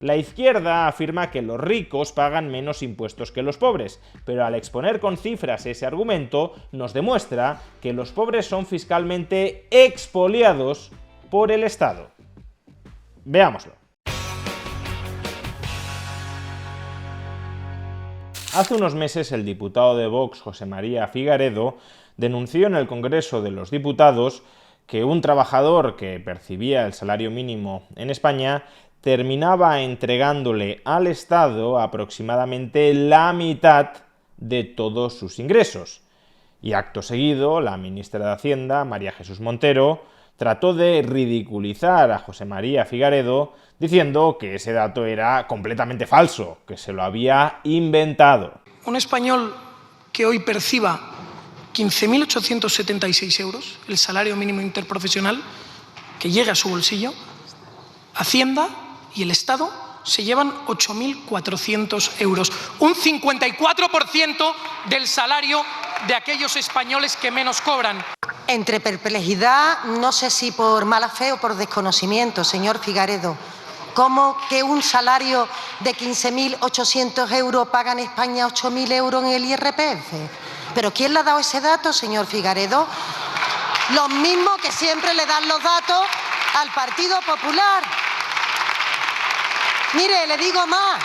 La izquierda afirma que los ricos pagan menos impuestos que los pobres, pero al exponer con cifras ese argumento nos demuestra que los pobres son fiscalmente expoliados por el Estado. Veámoslo. Hace unos meses el diputado de Vox, José María Figaredo, denunció en el Congreso de los Diputados que un trabajador que percibía el salario mínimo en España terminaba entregándole al Estado aproximadamente la mitad de todos sus ingresos. Y acto seguido, la ministra de Hacienda, María Jesús Montero, trató de ridiculizar a José María Figaredo diciendo que ese dato era completamente falso, que se lo había inventado. Un español que hoy perciba 15.876 euros, el salario mínimo interprofesional, que llegue a su bolsillo, Hacienda y el Estado se llevan 8.400 euros, un 54% del salario de aquellos españoles que menos cobran. Entre perplejidad, no sé si por mala fe o por desconocimiento, señor Figaredo, ¿cómo que un salario de 15.800 euros paga en España 8.000 euros en el IRPF? ¿Pero quién le ha dado ese dato, señor Figaredo? Los mismos que siempre le dan los datos al Partido Popular. Mire, le digo más,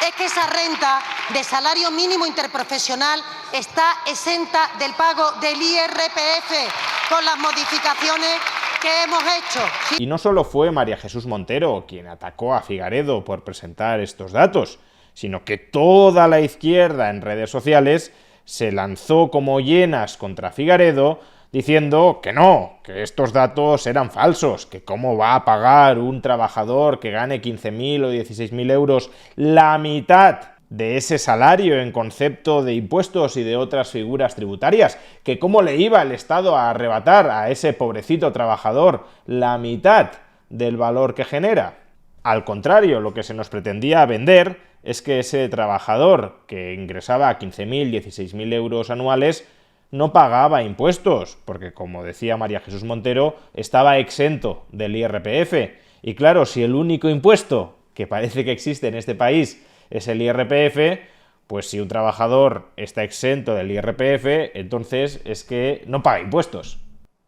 es que esa renta de salario mínimo interprofesional está exenta del pago del IRPF con las modificaciones que hemos hecho. ¿Sí? Y no solo fue María Jesús Montero quien atacó a Figaredo por presentar estos datos, sino que toda la izquierda en redes sociales se lanzó como hienas contra Figaredo diciendo que no, que estos datos eran falsos, que cómo va a pagar un trabajador que gane 15.000 o 16.000 euros la mitad de ese salario en concepto de impuestos y de otras figuras tributarias, que cómo le iba el Estado a arrebatar a ese pobrecito trabajador la mitad del valor que genera. Al contrario, lo que se nos pretendía vender es que ese trabajador que ingresaba 15.000, 16.000 euros anuales no pagaba impuestos, porque como decía María Jesús Montero, estaba exento del IRPF. Y claro, si el único impuesto que parece que existe en este país es el IRPF, pues si un trabajador está exento del IRPF, entonces es que no paga impuestos.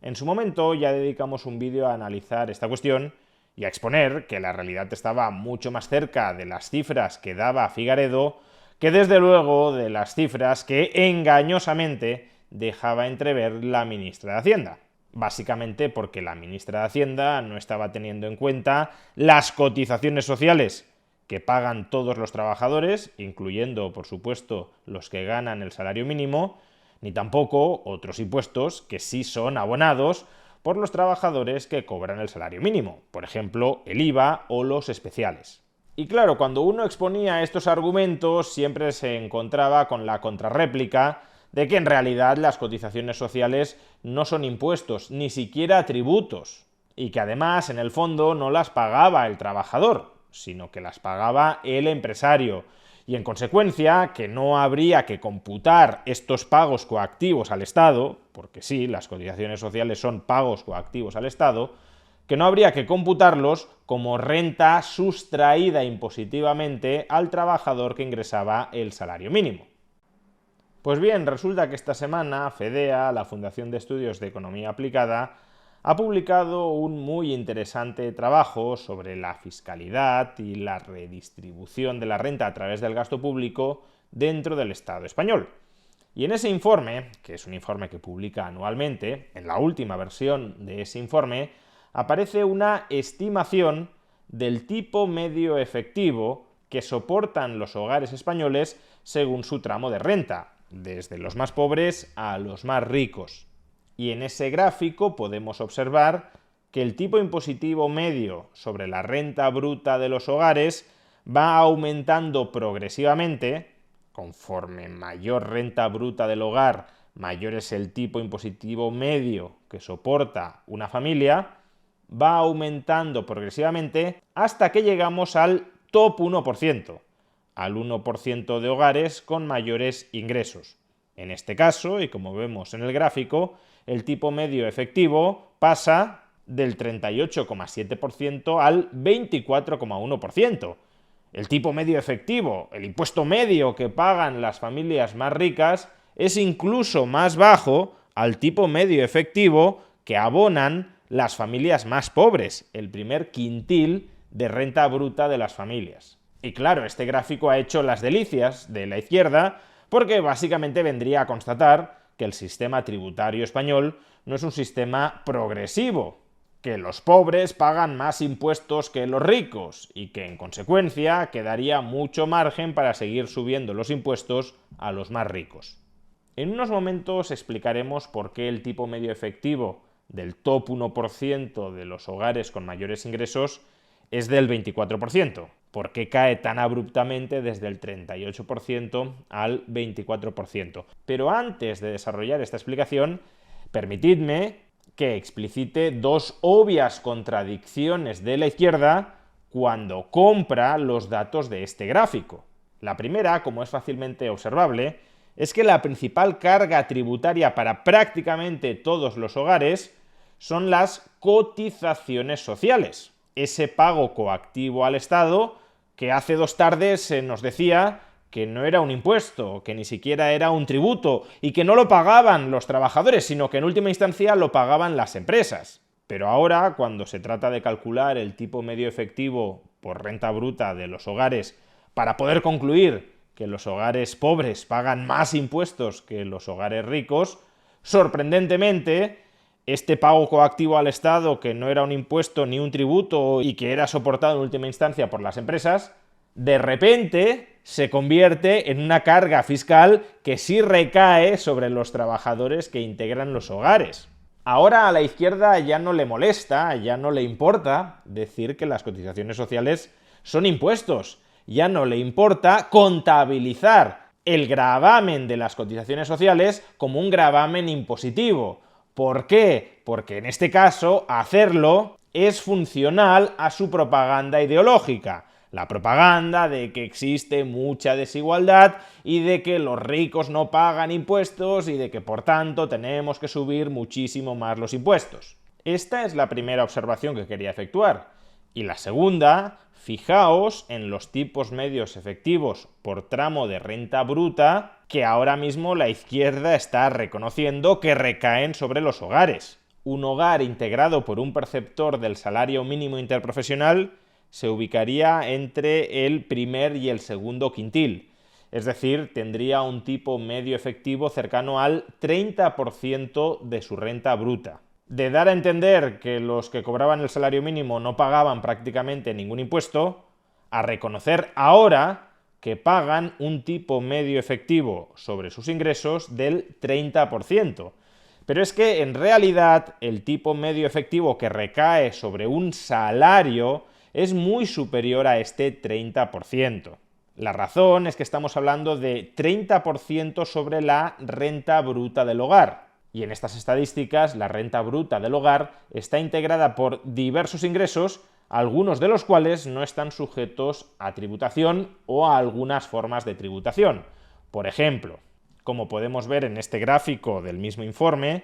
En su momento ya dedicamos un vídeo a analizar esta cuestión y a exponer que la realidad estaba mucho más cerca de las cifras que daba Figaredo que desde luego de las cifras que engañosamente dejaba entrever la ministra de Hacienda. Básicamente porque la ministra de Hacienda no estaba teniendo en cuenta las cotizaciones sociales que pagan todos los trabajadores, incluyendo, por supuesto, los que ganan el salario mínimo, ni tampoco otros impuestos que sí son abonados por los trabajadores que cobran el salario mínimo, por ejemplo, el IVA o los especiales. Y claro, cuando uno exponía estos argumentos siempre se encontraba con la contrarréplica de que en realidad las cotizaciones sociales no son impuestos, ni siquiera tributos, y que además en el fondo no las pagaba el trabajador, sino que las pagaba el empresario, y en consecuencia que no habría que computar estos pagos coactivos al Estado, porque sí, las cotizaciones sociales son pagos coactivos al Estado, que no habría que computarlos como renta sustraída impositivamente al trabajador que ingresaba el salario mínimo. Pues bien, resulta que esta semana FEDEA, la Fundación de Estudios de Economía Aplicada, ha publicado un muy interesante trabajo sobre la fiscalidad y la redistribución de la renta a través del gasto público dentro del Estado español. Y en ese informe, que es un informe que publica anualmente, en la última versión de ese informe, aparece una estimación del tipo medio efectivo que soportan los hogares españoles según su tramo de renta, desde los más pobres a los más ricos. Y en ese gráfico podemos observar que el tipo impositivo medio sobre la renta bruta de los hogares va aumentando progresivamente, conforme mayor renta bruta del hogar, mayor es el tipo impositivo medio que soporta una familia, va aumentando progresivamente hasta que llegamos al top 1%, al 1% de hogares con mayores ingresos. En este caso, y como vemos en el gráfico, el tipo medio efectivo pasa del 38,7% al 24,1%. El tipo medio efectivo, el impuesto medio que pagan las familias más ricas, es incluso más bajo al tipo medio efectivo que abonan las familias más pobres, el primer quintil de renta bruta de las familias. Y claro, este gráfico ha hecho las delicias de la izquierda porque básicamente vendría a constatar que el sistema tributario español no es un sistema progresivo, que los pobres pagan más impuestos que los ricos y que en consecuencia quedaría mucho margen para seguir subiendo los impuestos a los más ricos. En unos momentos explicaremos por qué el tipo medio efectivo del top 1% de los hogares con mayores ingresos es del 24%. ¿Por qué cae tan abruptamente desde el 38% al 24%? Pero antes de desarrollar esta explicación, permitidme que explicite dos obvias contradicciones de la izquierda cuando compra los datos de este gráfico. La primera, como es fácilmente observable, es que la principal carga tributaria para prácticamente todos los hogares son las cotizaciones sociales. Ese pago coactivo al Estado que hace 2 tardes se nos decía que no era un impuesto, que ni siquiera era un tributo y que no lo pagaban los trabajadores, sino que en última instancia lo pagaban las empresas. Pero ahora, cuando se trata de calcular el tipo medio efectivo por renta bruta de los hogares para poder concluir que los hogares pobres pagan más impuestos que los hogares ricos, sorprendentemente, este pago coactivo al Estado, que no era un impuesto ni un tributo y que era soportado en última instancia por las empresas, de repente se convierte en una carga fiscal que sí recae sobre los trabajadores que integran los hogares. Ahora a la izquierda ya no le molesta, ya no le importa decir que las cotizaciones sociales son impuestos, ya no le importa contabilizar el gravamen de las cotizaciones sociales como un gravamen impositivo. ¿Por qué? Porque en este caso hacerlo es funcional a su propaganda ideológica. La propaganda de que existe mucha desigualdad y de que los ricos no pagan impuestos y de que por tanto tenemos que subir muchísimo más los impuestos. Esta es la primera observación que quería efectuar. Y la segunda, fijaos en los tipos medios efectivos por tramo de renta bruta que ahora mismo la izquierda está reconociendo que recaen sobre los hogares. Un hogar integrado por un perceptor del salario mínimo interprofesional se ubicaría entre el primer y el segundo quintil, es decir, tendría un tipo medio efectivo cercano al 30% de su renta bruta. De dar a entender que los que cobraban el salario mínimo no pagaban prácticamente ningún impuesto, a reconocer ahora que pagan un tipo medio efectivo sobre sus ingresos del 30%. Pero es que en realidad el tipo medio efectivo que recae sobre un salario es muy superior a este 30%. La razón es que estamos hablando de 30% sobre la renta bruta del hogar. Y en estas estadísticas, la renta bruta del hogar está integrada por diversos ingresos, algunos de los cuales no están sujetos a tributación o a algunas formas de tributación. Por ejemplo, como podemos ver en este gráfico del mismo informe,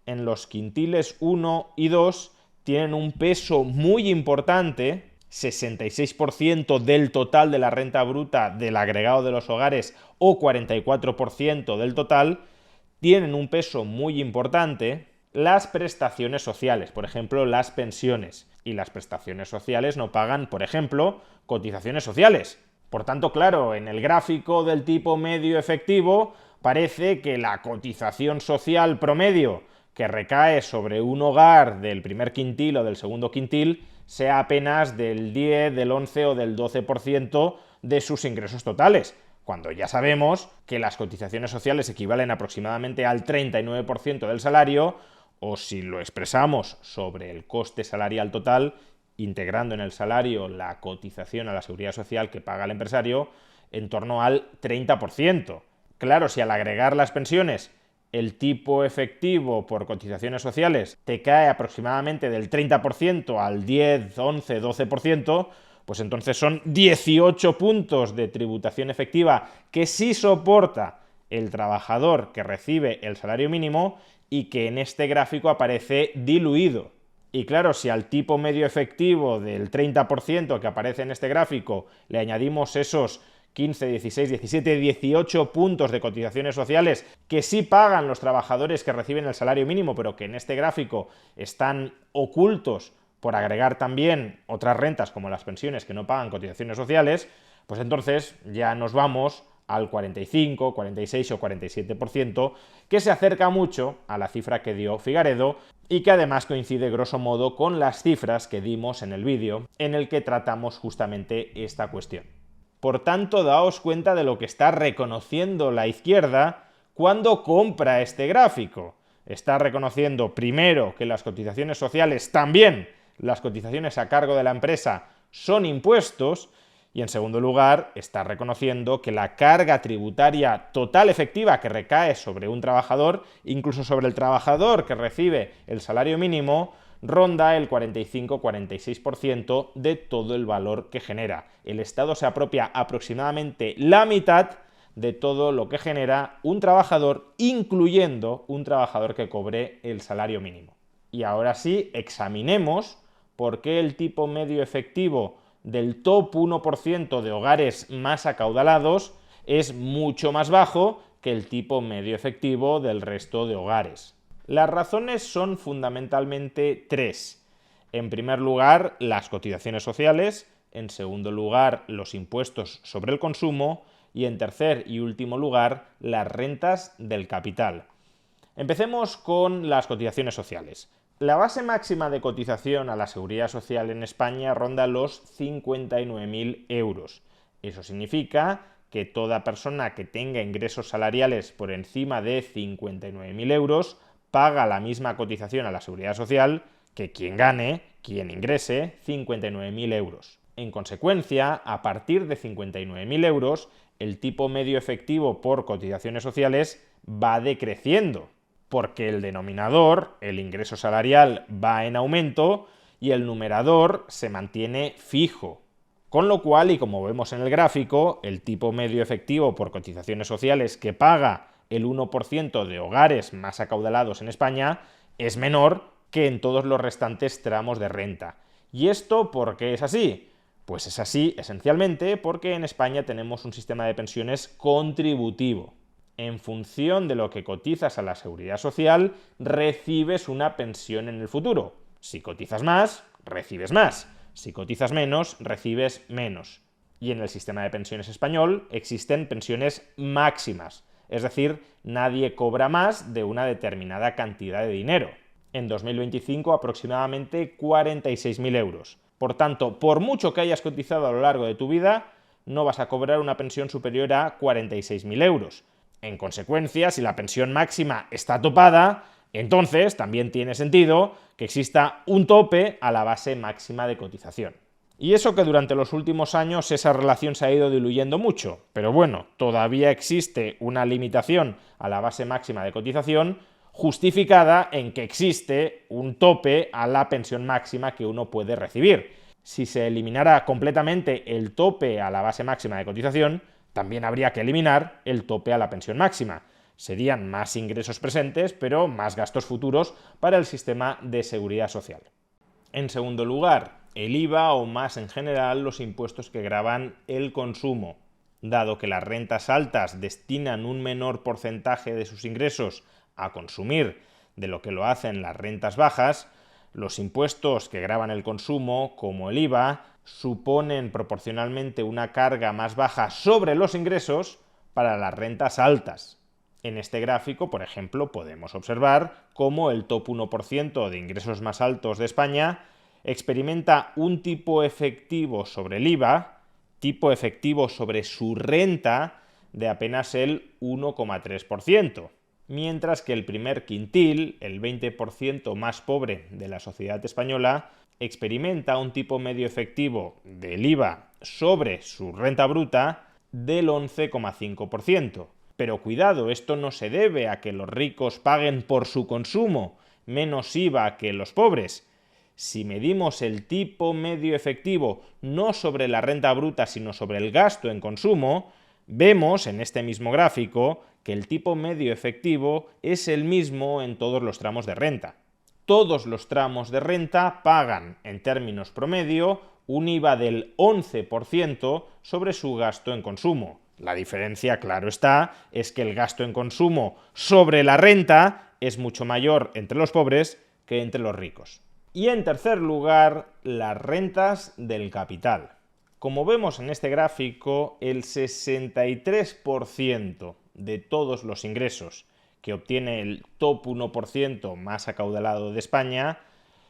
en los quintiles 1 y 2 tienen un peso muy importante, 66% del total de la renta bruta del agregado de los hogares o 44% del total, tienen un peso muy importante las prestaciones sociales, por ejemplo, las pensiones. Y las prestaciones sociales no pagan, por ejemplo, cotizaciones sociales. Por tanto, claro, en el gráfico del tipo medio efectivo parece que la cotización social promedio que recae sobre un hogar del primer quintil o del segundo quintil sea apenas del 10, del 11 o del 12% de sus ingresos totales, cuando ya sabemos que las cotizaciones sociales equivalen aproximadamente al 39% del salario, o si lo expresamos sobre el coste salarial total, integrando en el salario la cotización a la seguridad social que paga el empresario, en torno al 30%. Claro, si al agregar las pensiones el tipo efectivo por cotizaciones sociales te cae aproximadamente del 30% al 10, 11, 12%, pues entonces son 18 puntos de tributación efectiva que sí soporta el trabajador que recibe el salario mínimo y que en este gráfico aparece diluido. Y claro, si al tipo medio efectivo del 30% que aparece en este gráfico le añadimos esos 15, 16, 17, 18 puntos de cotizaciones sociales que sí pagan los trabajadores que reciben el salario mínimo, pero que en este gráfico están ocultos por agregar también otras rentas como las pensiones que no pagan cotizaciones sociales, pues entonces ya nos vamos al 45, 46 o 47%, que se acerca mucho a la cifra que dio Figaredo y que además coincide grosso modo con las cifras que dimos en el vídeo en el que tratamos justamente esta cuestión. Por tanto, daos cuenta de lo que está reconociendo la izquierda cuando compra este gráfico. Está reconociendo primero que las cotizaciones sociales, también las cotizaciones a cargo de la empresa, son impuestos, y en segundo lugar está reconociendo que la carga tributaria total efectiva que recae sobre un trabajador, incluso sobre el trabajador que recibe el salario mínimo, ronda el 45-46% de todo el valor que genera. El Estado se apropia aproximadamente la mitad de todo lo que genera un trabajador, incluyendo un trabajador que cobre el salario mínimo. Y ahora sí, examinemos por qué el tipo medio efectivo del top 1% de hogares más acaudalados es mucho más bajo que el tipo medio efectivo del resto de hogares. Las razones son fundamentalmente tres. En primer lugar, las cotizaciones sociales, en segundo lugar, los impuestos sobre el consumo y en tercer y último lugar, las rentas del capital. Empecemos con las cotizaciones sociales. La base máxima de cotización a la Seguridad Social en España ronda los 59.000 euros. Eso significa que toda persona que tenga ingresos salariales por encima de 59.000 euros paga la misma cotización a la Seguridad Social que quien ingrese 59.000 euros. En consecuencia, a partir de 59.000 euros, el tipo medio efectivo por cotizaciones sociales va decreciendo, porque el denominador, el ingreso salarial, va en aumento y el numerador se mantiene fijo. Con lo cual, y como vemos en el gráfico, el tipo medio efectivo por cotizaciones sociales que paga el 1% de hogares más acaudalados en España es menor que en todos los restantes tramos de renta. ¿Y esto por qué es así? Pues es así esencialmente porque en España tenemos un sistema de pensiones contributivo. En función de lo que cotizas a la Seguridad Social, recibes una pensión en el futuro. Si cotizas más, recibes más. Si cotizas menos, recibes menos. Y en el sistema de pensiones español existen pensiones máximas. Es decir, nadie cobra más de una determinada cantidad de dinero. En 2025 aproximadamente 46.000 euros. Por tanto, por mucho que hayas cotizado a lo largo de tu vida, no vas a cobrar una pensión superior a 46.000 euros. En consecuencia, si la pensión máxima está topada, entonces también tiene sentido que exista un tope a la base máxima de cotización. Y eso que durante los últimos años esa relación se ha ido diluyendo mucho, pero bueno, todavía existe una limitación a la base máxima de cotización justificada en que existe un tope a la pensión máxima que uno puede recibir. Si se eliminara completamente el tope a la base máxima de cotización, también habría que eliminar el tope a la pensión máxima. Serían más ingresos presentes, pero más gastos futuros para el sistema de seguridad social. En segundo lugar, el IVA o más en general los impuestos que gravan el consumo. Dado que las rentas altas destinan un menor porcentaje de sus ingresos a consumir de lo que lo hacen las rentas bajas, los impuestos que gravan el consumo, como el IVA, suponen proporcionalmente una carga más baja sobre los ingresos para las rentas altas. En este gráfico, por ejemplo, podemos observar cómo el top 1% de ingresos más altos de España experimenta un tipo efectivo sobre el IVA, tipo efectivo sobre su renta, de apenas el 1,3%, mientras que el primer quintil, el 20% más pobre de la sociedad española, experimenta un tipo medio efectivo del IVA sobre su renta bruta del 11,5%. Pero cuidado, esto no se debe a que los ricos paguen por su consumo menos IVA que los pobres. Si medimos el tipo medio efectivo no sobre la renta bruta, sino sobre el gasto en consumo, vemos en este mismo gráfico que el tipo medio efectivo es el mismo en todos los tramos de renta. todos los tramos de renta pagan, en términos promedio, un IVA del 11% sobre su gasto en consumo. La diferencia, claro está, es que el gasto en consumo sobre la renta es mucho mayor entre los pobres que entre los ricos. Y en tercer lugar, las rentas del capital. Como vemos en este gráfico, el 63% de todos los ingresos que obtiene el top 1% más acaudalado de España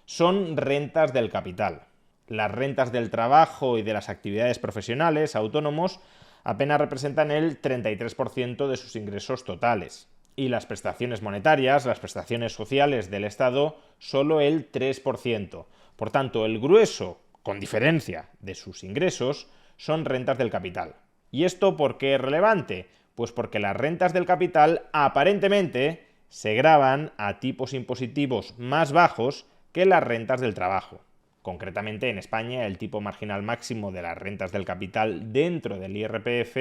son rentas del capital. Las rentas del trabajo y de las actividades profesionales, autónomos, apenas representan el 33% de sus ingresos totales. Y las prestaciones monetarias, las prestaciones sociales del Estado, solo el 3%. Por tanto, el grueso, con diferencia de sus ingresos, son rentas del capital. ¿Y esto por qué es relevante? Pues porque las rentas del capital aparentemente se gravan a tipos impositivos más bajos que las rentas del trabajo. Concretamente, en España, el tipo marginal máximo de las rentas del capital dentro del IRPF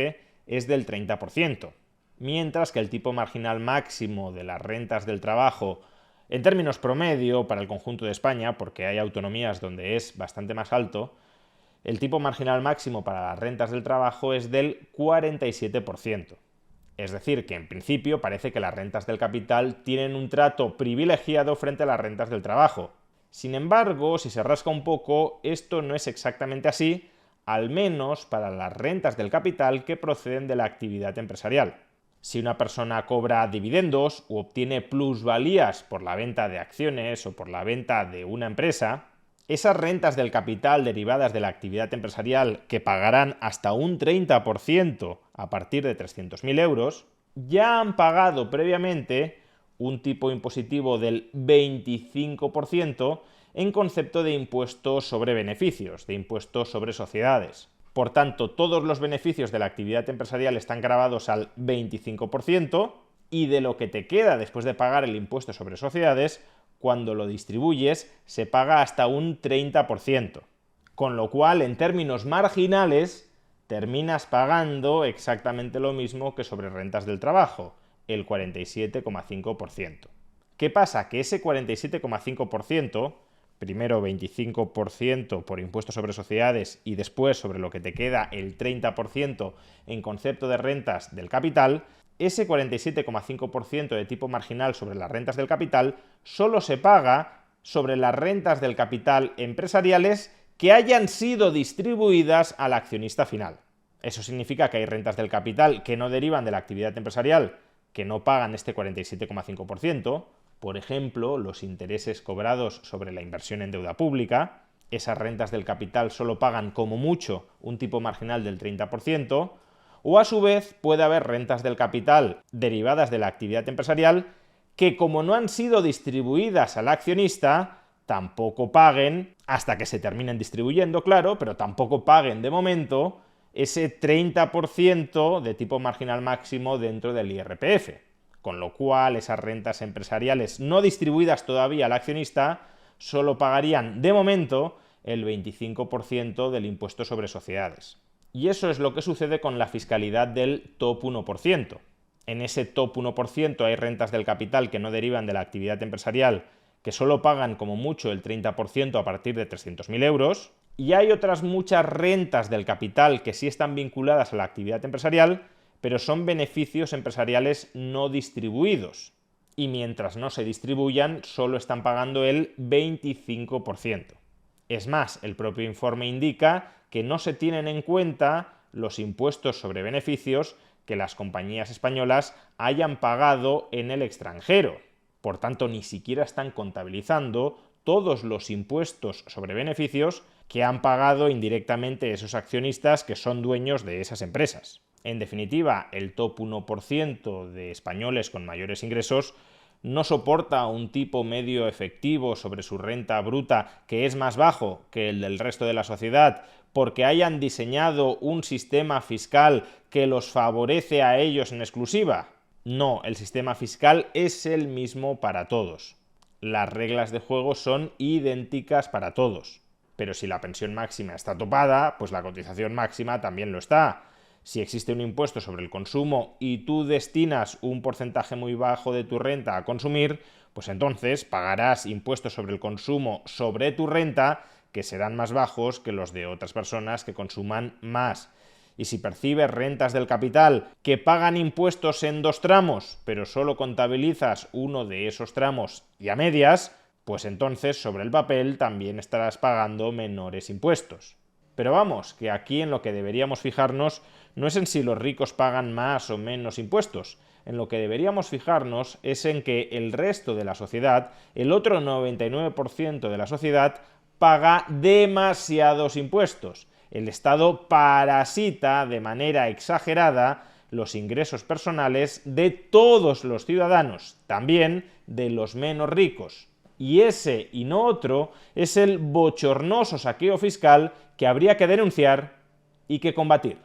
es del 30%, mientras que el tipo marginal máximo de las rentas del trabajo, en términos promedio para el conjunto de España, porque hay autonomías donde es bastante más alto, el tipo marginal máximo para las rentas del trabajo es del 47%. Es decir, que en principio parece que las rentas del capital tienen un trato privilegiado frente a las rentas del trabajo. Sin embargo, si se rasca un poco, esto no es exactamente así, al menos para las rentas del capital que proceden de la actividad empresarial. Si una persona cobra dividendos o obtiene plusvalías por la venta de acciones o por la venta de una empresa, esas rentas del capital derivadas de la actividad empresarial que pagarán hasta un 30% a partir de 300.000 euros, ya han pagado previamente un tipo impositivo del 25% en concepto de impuestos sobre beneficios, de impuestos sobre sociedades. Por tanto, todos los beneficios de la actividad empresarial están gravados al 25% y de lo que te queda después de pagar el impuesto sobre sociedades, cuando lo distribuyes, se paga hasta un 30%. Con lo cual, en términos marginales, terminas pagando exactamente lo mismo que sobre rentas del trabajo, el 47,5%. ¿Qué pasa? Que ese 47,5%, primero 25% por impuestos sobre sociedades y después sobre lo que te queda el 30% en concepto de rentas del capital, ese 47,5% de tipo marginal sobre las rentas del capital solo se paga sobre las rentas del capital empresariales que hayan sido distribuidas al accionista final. Eso significa que hay rentas del capital que no derivan de la actividad empresarial, que no pagan este 47,5%, por ejemplo, los intereses cobrados sobre la inversión en deuda pública. Esas rentas del capital solo pagan como mucho un tipo marginal del 30%, o a su vez puede haber rentas del capital derivadas de la actividad empresarial que, como no han sido distribuidas al accionista, tampoco paguen, hasta que se terminen distribuyendo, claro, pero tampoco paguen de momento ese 30% de tipo marginal máximo dentro del IRPF. Con lo cual, esas rentas empresariales no distribuidas todavía al accionista solo pagarían de momento el 25% del impuesto sobre sociedades. Y eso es lo que sucede con la fiscalidad del top 1%. En ese top 1% hay rentas del capital que no derivan de la actividad empresarial, que solo pagan como mucho el 30% a partir de 300.000 euros, y hay otras muchas rentas del capital que sí están vinculadas a la actividad empresarial, pero son beneficios empresariales no distribuidos. Y mientras no se distribuyan, solo están pagando el 25%. Es más, el propio informe indica que no se tienen en cuenta los impuestos sobre beneficios que las compañías españolas hayan pagado en el extranjero. Por tanto, ni siquiera están contabilizando todos los impuestos sobre beneficios que han pagado indirectamente esos accionistas que son dueños de esas empresas. En definitiva, el top 1% de españoles con mayores ingresos no soporta un tipo medio efectivo sobre su renta bruta que es más bajo que el del resto de la sociedad, porque hayan diseñado un sistema fiscal que los favorece a ellos en exclusiva. No, el sistema fiscal es el mismo para todos. Las reglas de juego son idénticas para todos. Pero si la pensión máxima está topada, pues la cotización máxima también lo está. Si existe un impuesto sobre el consumo y tú destinas un porcentaje muy bajo de tu renta a consumir, pues entonces pagarás impuestos sobre el consumo sobre tu renta que serán más bajos que los de otras personas que consuman más. Y si percibes rentas del capital que pagan impuestos en 2 tramos, pero solo contabilizas uno de esos tramos y a medias, pues entonces sobre el papel también estarás pagando menores impuestos. Pero vamos, que aquí en lo que deberíamos fijarnos no es en si los ricos pagan más o menos impuestos. En lo que deberíamos fijarnos es en que el resto de la sociedad, el otro 99% de la sociedad, paga demasiados impuestos. El Estado parasita de manera exagerada los ingresos personales de todos los ciudadanos, también de los menos ricos. Y ese y no otro es el bochornoso saqueo fiscal que habría que denunciar y que combatir.